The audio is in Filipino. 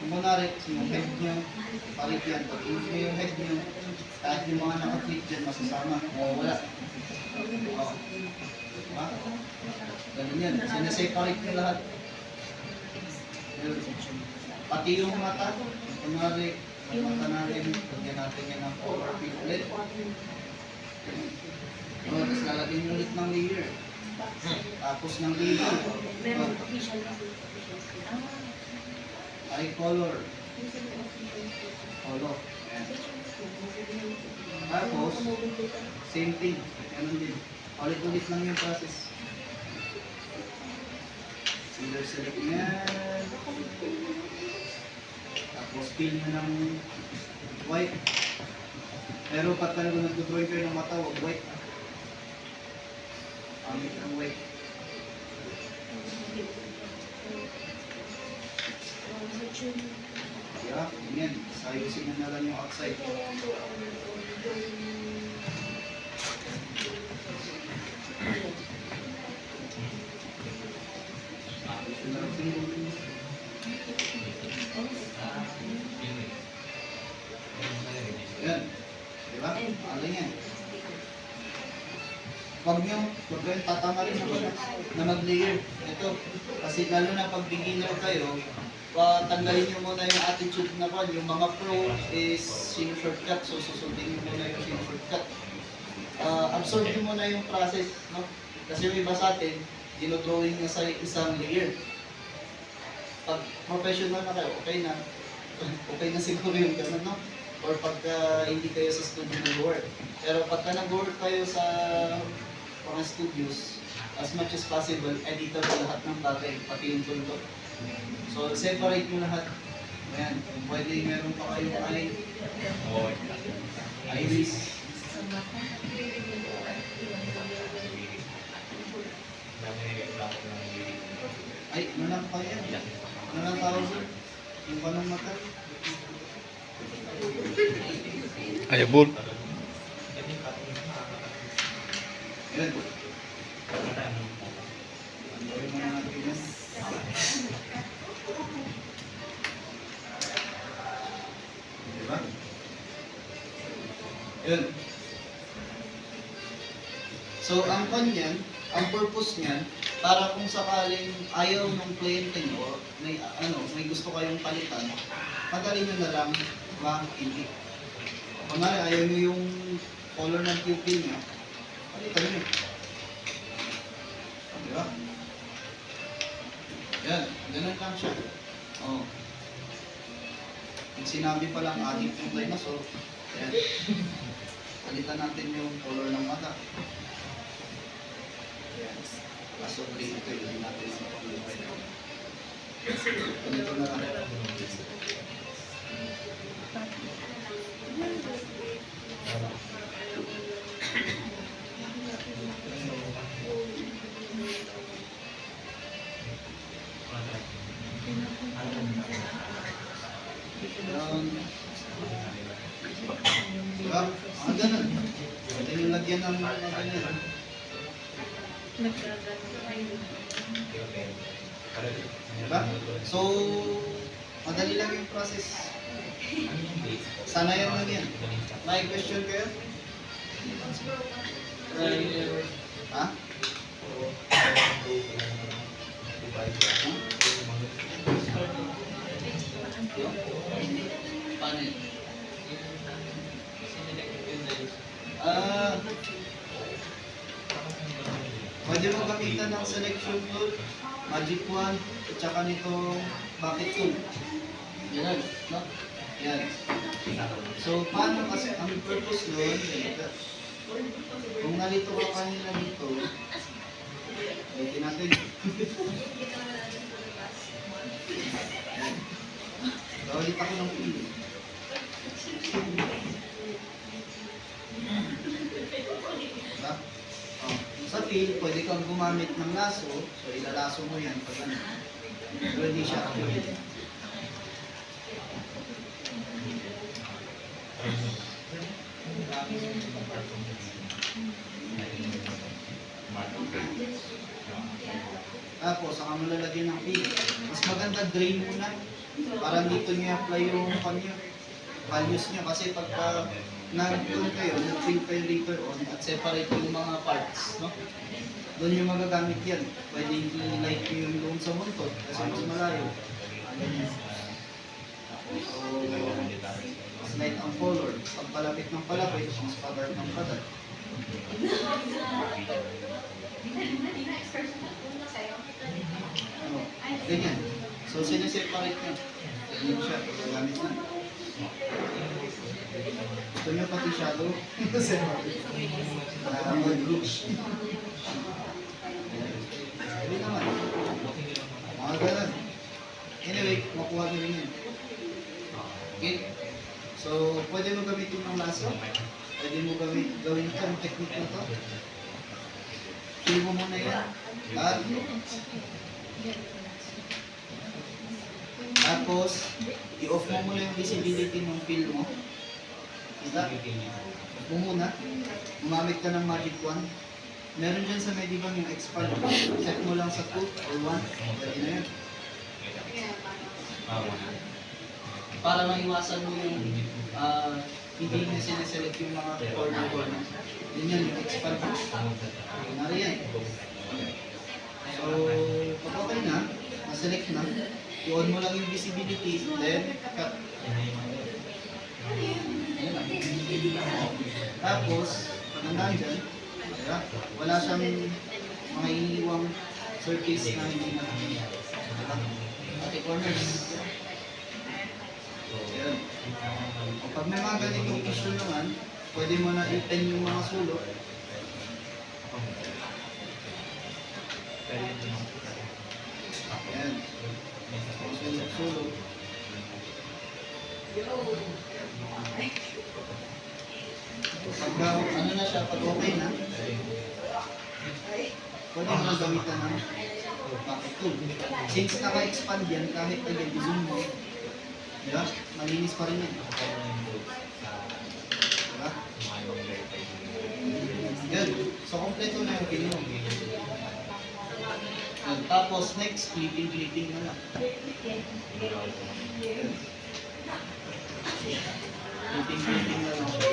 Kung kunwari, yung head nyo, palit yan. Pag nyo yung head nyo, kahit yung mga nakaklik dyan, masasama. Wala. Oo. Diba? Ganun yan. Sinaseparate nyo lahat. Pati yung mata, kunwari, yung mata natin, lagyan natin yan ng color pick ulit. Tapos lalagyan nyo ulit ng layer. Tapos ng layer. Eye color. Color. Ayan. Tapos, same thing. Ganun din. Ulit-ulit lang yung process. Select yan. Tapos fill nyo ng white. Pero pag talaga nag-drawing kayo ng mata, huwag white. Pamit ang white. Yeah, ganyan. Sayusin na lang yung outside. Yan. Diba? Ano yan? Huwag kayong tatamarin na mag-layer. Ito. Kasi lalo na pag beginner kayo, tanggalin nyo muna yung attitude na pan. Yung mga pro is shortcut. So susundin nyo muna yung shortcut. Absorb nyo muna yung process. No? Kasi yung iba sa atin, dinodrawing nyo sa isang layer. Pag professional na kayo, okay na. Okay na siguro yung gano'n, no? Or pagka hindi kayo sa studio nag-work. Pero pagka nag-work kayo sa mga studios, as much as possible, editable lahat ng bagay, pati yung tundo. So, separate nyo lahat. Ayan, kung pwede meron pa kayo iris. Ay, nalang pa yan. Nalang tawag sir. Yung panang mata. Ayabol. Yan. Andoy mo na natin yan. Diba? Yan. So, ang kanyan, ang purpose niyan, para kung sakaling ayaw ng kliyente nyo, may gusto kayong palitan, madali nyo na lang ma-indicate. Kung ayaw nyo yung color ng pupil nyo, palitan nyo. Diba? Yan, ganun lang siya. Oh. Yung sinabi pa lang, adik yung dinosaur. Yan. Palitan natin yung color ng mata. Yan. Kaso green ito, hindi natin sa pag-lupay. Ganito na lang. Diba? Mga ganun. Ito yung lagyan ng mga ganyan. Diba? So, madali lang yung process. Sanayan lang yan. May question kayo? Ha? Paano yun? Pwede mo gamitan ng selection tool, magic wand, at saka nitong bucket tool. Yan, no? Yan. So, paano kasi ang purpose nun, kung nalito ka kanina dito, ulitin natin. Ulit ako ng pili. Diba? Sa pili, pwede kang gumamit ng laso, so ilalaso mo yan pag ano. Pero hindi siya accurate. Tapos, saka mo lalagyan ng pili. Mas maganda drain muna. Parang dito nyo apply yung kanyo, values nyo. Kasi pagka nag-doon kayo, nag-fill kayo later on at separate yung mga parts, no? Doon yung magagamit yan. Pwede i-light nyo yung doon sa buntot kasi mas malayo. Ganyan. So, mas light ang color. Pag palapit ng palapit, mas pa-dark ng pa-dark. Ano, ganyan. So, sineseparate nyo. Ganyan siya. Gamit na. Gusto nyo pati shadow? Separate. Mag-groups. Hindi naman. Mga ganun. Anyway, makuha nyo rin yun. Okay? So, pwede mo gamitin ng lasso. Pwede mo gawin ito, ang technique na to. Feel mo muna yan. At, tapos, i-off mo muna yung visibility ng fill mo. Kita? Off mo muna. Gumamit ka ng magic wand. Meron dyan sa Medibang yung expand. Set mo lang sa 2 or 1. Pwede na yun. Para maiwasan mo yung hindi na sineselect yung mga corner. Yun yan, yung expand. Kunwari yan. So, pag okay na, na-select na, i-on mo lang yung visibility, then cut. Tapos, pag nandyan, wala siyang mga iniiwang surface na hindi nakikita. Pati corners. Ayan. O pag may mga ganitong issue naman, pwede mo na i-pen yung mga sulok. Ayan. Sulok-sulok. Pag ano na siya, pag okay na, pwede mo na gamitan ng pocket tool. Since naka-expand yan, kahit again, i-zoom mo, diba? Malinis pa rin yan. Diba? Yan. So, kompleto na yung pin mo. Yan. Tapos, next, clipping na lang. Yan. Clipping na lang siya.